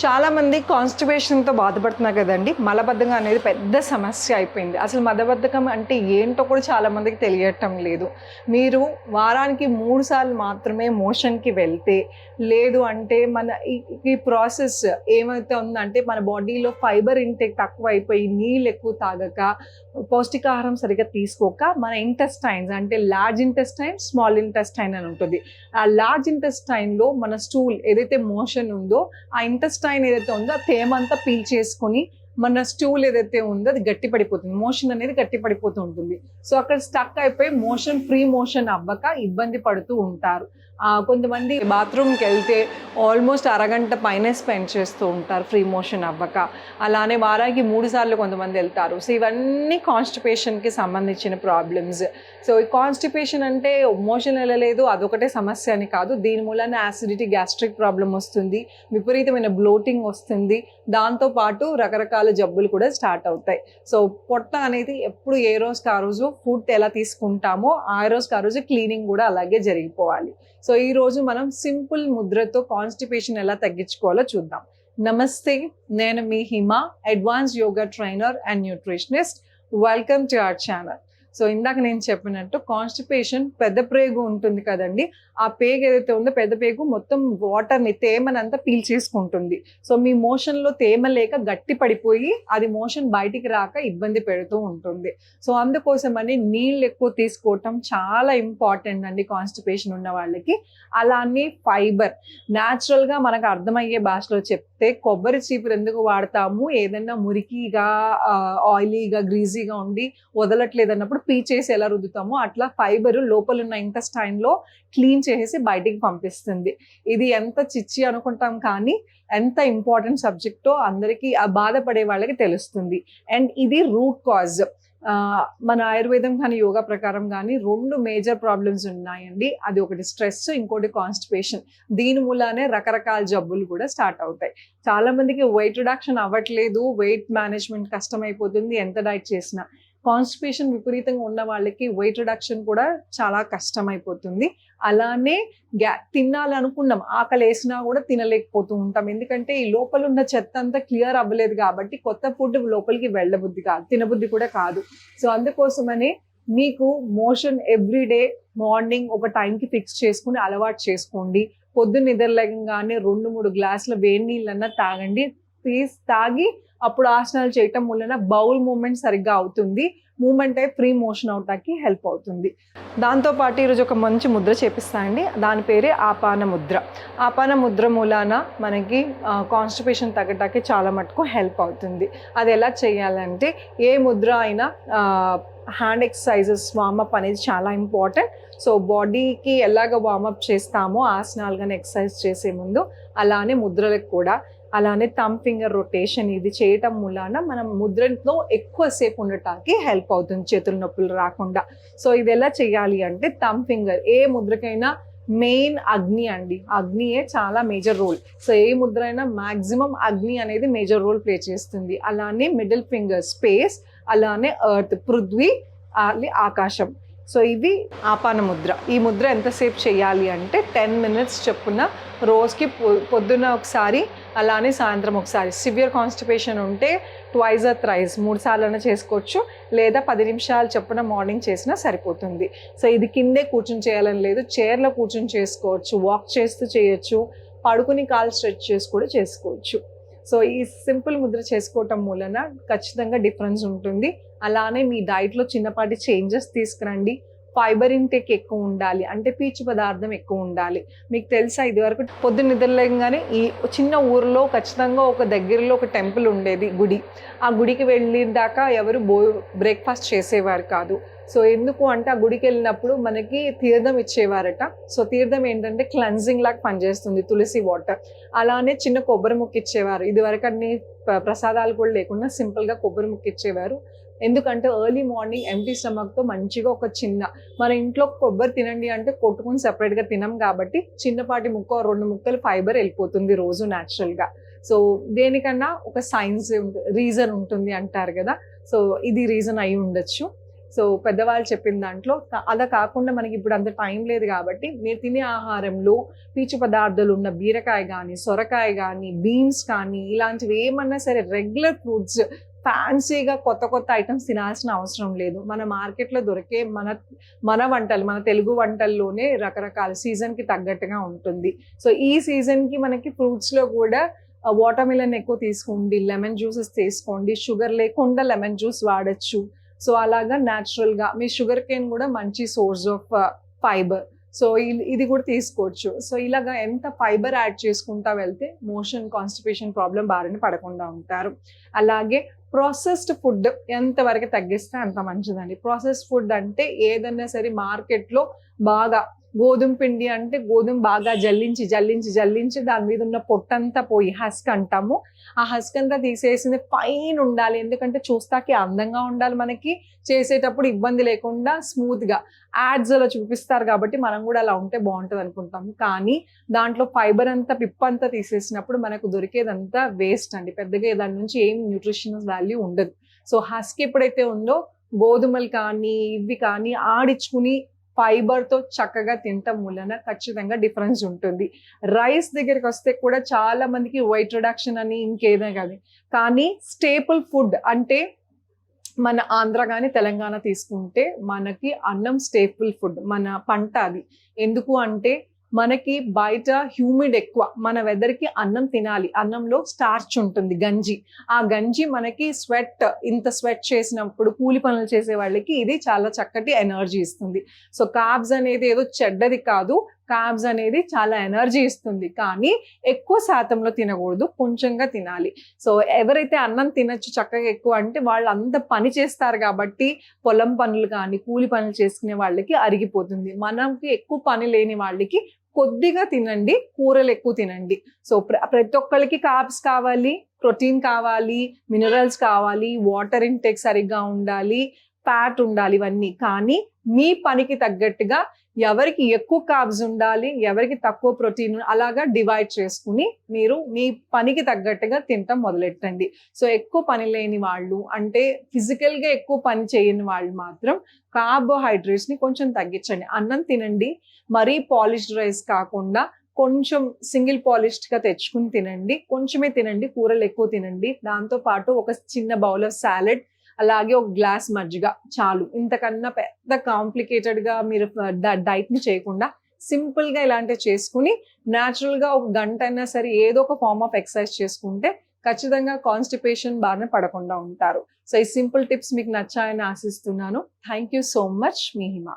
చాలా మంది కాన్స్టిపేషన్తో బాధపడుతున్నారు కదండి. మలబద్ధకం అనేది పెద్ద సమస్య అయిపోయింది. అసలు మలబద్ధకం అంటే ఏంటో కూడా చాలా మందికి తెలియటం లేదు. మీరు వారానికి 3 సార్లు మాత్రమే మోషన్కి వెళ్తే, లేదు అంటే మన ఈ ప్రాసెస్ ఏమైతే ఉందంటే మన బాడీలో ఫైబర్ ఇంటేక్ తక్కువ అయిపోయి నీళ్ళు ఎక్కువ తాగక, పౌష్టికాహారం సరిగ్గా తీసుకోక మన ఇంటెస్టైన్స్ అంటే లార్జ్ ఇంటెస్టైన్, స్మాల్ ఇంటెస్టైన్ అని ఉంటుంది. ఆ లార్జ్ ఇంటెస్టైన్లో మన స్టూల్ ఏదైతే మోషన్ ఉందో ఆ ఇంటెస్టైన్ ఏదైతే ఉందో ఆ తేమంతా పీల్చేసుకొని మన స్టూల్ ఏదైతే ఉందో అది గట్టి పడిపోతుంది, మోషన్ అనేది గట్టి పడిపోతూ ఉంటుంది. సో అక్కడ స్టక్ అయిపోయి మోషన్ ఫ్రీ మోషన్ అవ్వక ఇబ్బంది పడుతూ ఉంటారు. కొంతమంది బాత్రూమ్కి వెళ్తే ఆల్మోస్ట్ అరగంట పైనే స్పెండ్ చేస్తూ ఉంటారు ఫ్రీ మోషన్ అవ్వక. అలానే వారానికి 3 సార్లు కొంతమంది వెళ్తారు. సో ఇవన్నీ కాన్స్టిపేషన్కి సంబంధించిన ప్రాబ్లమ్స్. సో ఈ కాన్స్టిపేషన్ అంటే మోషన్ వెళ్ళలేదు అదొకటే సమస్య అని కాదు. దీని మూలన యాసిడిటీ, గ్యాస్ట్రిక్ ప్రాబ్లం వస్తుంది, విపరీతమైన బ్లోటింగ్ వస్తుంది, దాంతోపాటు రకరకాల జబ్బులు కూడా స్టార్ట్ అవుతాయి. సో పొట్ట అనేది ఎప్పుడు ఏ రోజుకి ఆ రోజు ఫుడ్ ఎలా తీసుకుంటామో ఆ రోజుకి ఆ రోజు క్లీనింగ్ కూడా అలాగే జరిగిపోవాలి. సో ఈరోజు మనం సింపుల్ ముద్రతో కాన్స్టిపేషన్ ఎలా తగ్గించుకోవాలో చూద్దాం. నమస్తే, నేను మీ Hima, advance yoga trainer and nutritionist. Welcome to our channel. So ఇందాక నేను చెప్పినట్టు కాన్స్టిపేషన్ పెద్ద పేగు ఉంటుంది కదండి, ఆ పేగు ఏదైతే ఉందో పెద్ద పేగు మొత్తం వాటర్ని, తేమనంతా పీల్చేసుకుంటుంది. సో మీ మోషన్లో తేమ లేక గట్టి పడిపోయి అది మోషన్ బయటికి రాక ఇబ్బంది పెడుతూ ఉంటుంది. సో అందుకోసమని నీళ్ళు ఎక్కువ తీసుకోవటం చాలా ఇంపార్టెంట్ అండి కాన్స్టిపేషన్ ఉన్న వాళ్ళకి. అలానే ఫైబర్, న్యాచురల్గా మనకు అర్థమయ్యే భాషలో చెప్తే కొబ్బరి చీపురు ఎందుకు వాడతాము, ఏదైనా మురికిగా, ఆయిలీగా, గ్రీజీగా ఉండి వదలట్లేదు అన్నప్పుడు పీచేసి ఎలా రుద్దుతామో అట్లా ఫైబర్ లోపల ఉన్న ఇంటెస్టైన్లో క్లీన్ చేసి బయటికి పంపిస్తుంది. ఇది ఎంత చిచ్చి అనుకుంటాం కానీ ఎంత ఇంపార్టెంట్ సబ్జెక్టో అందరికీ, ఆ బాధపడే వాళ్ళకి తెలుస్తుంది. అండ్ ఇది రూట్ కాజ్. మన ఆయుర్వేదం కానీ యోగా ప్రకారం కానీ 2 మేజర్ ప్రాబ్లమ్స్ ఉన్నాయండి. అది ఒకటి స్ట్రెస్, ఇంకోటి కాన్స్టిపేషన్. దీని మూలానే రకరకాల జబ్బులు కూడా స్టార్ట్ అవుతాయి. చాలా మందికి వెయిట్ రిడక్షన్ అవ్వట్లేదు, వెయిట్ మేనేజ్మెంట్ కష్టమైపోతుంది ఎంత డైట్ చేసినా. కాన్స్టిపేషన్ విపరీతంగా ఉన్న వాళ్ళకి వెయిట్ రిడక్షన్ కూడా చాలా కష్టమైపోతుంది. అలానే తినాలి అనుకున్నాం, ఆకలి వేసినా కూడా తినలేకపోతూ ఉంటాం. ఎందుకంటే ఈ లోపల ఉన్న చెత్త అంతా క్లియర్ అవ్వలేదు కాబట్టి కొత్త ఫుడ్ లోపలికి వెళ్ళబుద్ధి కాదు, తినబుద్ధి కూడా కాదు. సో అందుకోసమని మీకు మోషన్ ఎవ్రీడే మార్నింగ్ ఒక టైంకి ఫిక్స్ చేసుకుని అలవాటు చేసుకోండి. పొద్దున్న నిద్రలేగంగానే 2-3 గ్లాసుల వేడి నీళ్ళన్నా తాగండి. తాగి అప్పుడు ఆసనాలు చేయటం వలన బౌల్ మూమెంట్ సరిగ్గా అవుతుంది, మూమెంట్ అయి ఫ్రీ మోషన్ అవటానికి హెల్ప్ అవుతుంది. దాంతోపాటు ఈరోజు ఒక మంచి ముద్ర చేపిస్తానండి, దాని పేరే ఆపాన ముద్ర. ఆపాన ముద్ర మూలాన మనకి కాన్స్టిపేషన్ తగ్గటానికి చాలా మటుకు హెల్ప్ అవుతుంది. అది ఎలా చేయాలంటే, ఏ ముద్ర అయినా హ్యాండ్ ఎక్సర్సైజెస్, వార్మప్ అనేది చాలా ఇంపార్టెంట్. సో బాడీకి ఎలాగ వార్మప్ చేస్తామో ఆసనాలు కానీ ఎక్సర్సైజ్ చేసే ముందు, అలానే ముద్రలకు కూడా అలానే థంబ్ ఫింగర్ రొటేషన్ ఇది చేయటం మూలాన మనం ముద్రలో ఎక్కువసేపు ఉండటానికి హెల్ప్ అవుతుంది, చేతుల నొప్పులు రాకుండా. సో ఇది ఎలా చేయాలి అంటే, థంబ్ ఫింగర్ ఏ ముద్రకైనా మెయిన్ అగ్ని అండి, అగ్నియే చాలా మేజర్ రోల్. సో ఏ ముద్ర అయినా మ్యాక్సిమం అగ్ని అనేది మేజర్ రోల్ ప్లే చేస్తుంది. అలానే మిడిల్ ఫింగర్ స్పేస్, అలానే ఎర్త్, పృథ్వీ, ఆకాశం. సో ఇది ఆపాన ముద్ర. ఈ ముద్ర ఎంతసేపు చేయాలి అంటే 10 minutes చొప్పున రోజుకి పొద్దున్న ఒకసారి, అలానే సాయంత్రం ఒకసారి. సివియర్ కాన్స్టిపేషన్ ఉంటే ట్వైస్ ఆర్ థ్రైస్ 3 సార్లు చేసుకోవచ్చు, లేదా 10 నిమిషాలు చొప్పున మార్నింగ్ చేసినా సరిపోతుంది. సో ఇది కిందే కూర్చుని చేయాలని లేదు, చైర్లో కూర్చుని చేసుకోవచ్చు, వాక్ చేస్తూ చేయొచ్చు, పడుకుని కాలు స్ట్రెచ్ చేసి కూడా చేసుకోవచ్చు. సో ఈ సింపుల్ ముద్ర చేసుకోవటం మూలన ఖచ్చితంగా డిఫరెన్స్ ఉంటుంది. అలానే మీ డైట్లో చిన్నపాటి చేంజెస్ తీసుకురండి. ఫైబర్ ఇంటేక్ ఎక్కువ ఉండాలి, అంటే పీచు పదార్థం ఎక్కువ ఉండాలి. మీకు తెలుసా, ఇదివరకు పొద్దున్న నిద్రలేగానే ఈ చిన్న ఊరిలో ఖచ్చితంగా ఒక దగ్గరలో ఒక టెంపుల్ ఉండేది, గుడి. ఆ గుడికి వెళ్ళిన దాకా ఎవరు బ్రేక్ఫాస్ట్ చేసేవారు కాదు. సో ఎందుకు అంటే ఆ గుడికి వెళ్ళినప్పుడు మనకి తీర్థం ఇచ్చేవారట. సో తీర్థం ఏంటంటే క్లెన్జింగ్ లాగా పనిచేస్తుంది, తులసి వాటర్. అలానే చిన్న కొబ్బరి ముక్క ఇచ్చేవారు. ఇదివరకు అన్ని ప్రసాదాలు కూడా లేకుండా సింపుల్గా కొబ్బరి ముక్క ఇచ్చేవారు. ఎందుకంటే ఎర్లీ మార్నింగ్ ఎంటీ స్టమక్తో మంచిగా ఒక చిన్న, మన ఇంట్లో కొబ్బరి తినండి అంటే కొట్టుకుని సెపరేట్గా తినం కాబట్టి చిన్నపాటి ముక్క 2 ముక్కలు ఫైబర్ వెళ్ళిపోతుంది రోజు న్యాచురల్గా. సో దేనికన్నా ఒక సైన్స్ రీజన్ ఉంటుంది అంటారు కదా. సో ఇది రీజన్ అయి ఉండొచ్చు. సో పెద్దవాళ్ళు చెప్పిన దాంట్లో అలా కాకుండా మనకి ఇప్పుడు అంత టైం లేదు కాబట్టి మీరు తినే ఆహారంలో పీచు పదార్థాలు ఉన్న బీరకాయ కానీ, సొరకాయ కానీ, బీన్స్ కానీ ఇలాంటివి ఏమన్నా సరే రెగ్యులర్ ఫ్రూట్స్, ఫ్యాన్సీగా కొత్త కొత్త ఐటమ్స్ తినాల్సిన అవసరం లేదు. మన మార్కెట్లో దొరికే మన వంటలు, మన తెలుగు వంటల్లోనే రకరకాల సీజన్కి తగ్గట్టుగా ఉంటుంది. సో ఈ సీజన్కి మనకి ఫ్రూట్స్లో కూడా వాటర్ మిలన్ ఎక్కువ తీసుకోండి, లెమన్ జ్యూసెస్ తీసుకోండి, షుగర్ లేకుండా లెమన్ జ్యూస్ వాడచ్చు. సో అలాగా న్యాచురల్గా మీ షుగర్ కేన్ కూడా మంచి సోర్స్ ఆఫ్ ఫైబర్. సో ఇది కూడా తీసుకోవచ్చు. సో ఇలాగా ఎంత ఫైబర్ యాడ్ చేసుకుంటా వెళ్తే మోషన్ కాన్స్టిపేషన్ ప్రాబ్లం బారిన పడకుండా ఉంటారు. అలాగే ప్రాసెస్డ్ ఫుడ్ ఎంతవరకు తగ్గిస్తే అంత మంచిదండి. ప్రాసెస్డ్ ఫుడ్ అంటే ఏదన్నా సరే మార్కెట్లో బాగా గోధుమ పిండి అంటే గోధుమ బాగా జల్లించి దాని మీద ఉన్న పొట్టంతా పోయి హస్క్ అంటాము. ఆ హస్క్ అంతా తీసేసింది ఫైన్ ఉండాలి. ఎందుకంటే చూస్తాకి అందంగా ఉండాలి, మనకి చేసేటప్పుడు ఇబ్బంది లేకుండా స్మూత్గా యాడ్స్ అలా చూపిస్తారు కాబట్టి మనం కూడా అలా ఉంటే బాగుంటుంది అనుకుంటాము. కానీ దాంట్లో ఫైబర్ అంతా పిప్పంతా తీసేసినప్పుడు మనకు దొరికేదంతా వేస్ట్ అండి. పెద్దగా దాని నుంచి ఏం న్యూట్రిషనల్ వాల్యూ ఉండదు. సో హస్క్ ఎప్పుడైతే ఉందో గోధుమలు కానీ ఇవి కానీ ఆడించుకుని ఫైబర్తో చక్కగా తినటం వలన ఖచ్చితంగా డిఫరెన్స్ ఉంటుంది. రైస్ దగ్గరికి వస్తే కూడా చాలా మందికి వెయిట్ రిడక్షన్ అని ఇంకేదైనా కానీ స్టేపుల్ ఫుడ్ అంటే మన ఆంధ్ర కానీ తెలంగాణ తీసుకుంటే మనకి అన్నం స్టేపుల్ ఫుడ్, మన పంట అది. ఎందుకు అంటే మనకి బయట హ్యూమిడ్ ఎక్కువ, మన వెదర్కి అన్నం తినాలి. అన్నంలో స్టార్చ్ ఉంటుంది, గంజి. ఆ గంజి మనకి ఇంత స్వెట్ చేసినప్పుడు కూలి పనులు చేసే వాళ్ళకి ఇది చాలా చక్కటి ఎనర్జీ ఇస్తుంది. సో కార్బ్స్ అనేది ఏదో చెడ్డది కాదు, కార్బ్స్ అనేది చాలా ఎనర్జీ ఇస్తుంది. కానీ ఎక్కువ శాతంలో తినకూడదు, కొంచెంగా తినాలి. సో ఎవరైతే అన్నం తినచ్చు చక్కగా ఎక్కువ అంటే వాళ్ళు అంత పని చేస్తారు కాబట్టి పొలం పనులు కానీ కూలి పనులు చేసుకునే వాళ్ళకి అరిగిపోతుంది. మనకి ఎక్కువ పని లేని వాళ్ళకి కొద్దిగా తినండి, కూరలు ఎక్కువ తినండి. సో ప్రతి ఒక్కరికి కార్బ్స్ కావాలి, ప్రోటీన్ కావాలి, మినరల్స్ కావాలి, వాటర్ ఇంటేక్ సరిగ్గా ఉండాలి, ఫ్యాట్ ఉండాలి, ఇవన్నీ. కానీ మీ పనికి తగ్గట్టుగా ఎవరికి ఎక్కువ కార్బ్స్ ఉండాలి, ఎవరికి తక్కువ ప్రోటీన్, అలాగా డివైడ్ చేసుకుని మీరు మీ పనికి తగ్గట్టుగా తినటం మొదలెట్టండి. సో ఎక్కువ పని లేని వాళ్ళు అంటే ఫిజికల్గా ఎక్కువ పని చేయని వాళ్ళు మాత్రం కార్బోహైడ్రేట్స్ని కొంచెం తగ్గించండి. అన్నం తినండి, మరీ పాలిష్డ్ రైస్ కాకుండా కొంచెం సింగిల్ పాలిష్డ్గా తెచ్చుకుని తినండి, కొంచెమే తినండి, కూరలు ఎక్కువ తినండి. దాంతోపాటు ఒక చిన్న బౌల్ ఆఫ్ సాలెడ్, అలాగే ఒక గ్లాస్ మజ్జిగ చాలు. ఇంతకన్నా పెద్ద కాంప్లికేటెడ్గా మీరు డైట్ని చేయకుండా సింపుల్గా ఇలాంటివి చేసుకుని న్యాచురల్గా ఒక గంట అయినా సరే ఏదో ఒక ఫార్మ్ ఆఫ్ ఎక్సర్సైజ్ చేసుకుంటే ఖచ్చితంగా కాన్స్టిపేషన్ బారిన పడకుండా ఉంటారు. సో ఈ సింపుల్ టిప్స్ మీకు నచ్చాయని ఆశిస్తున్నాను. Thank you so much. Me Hima.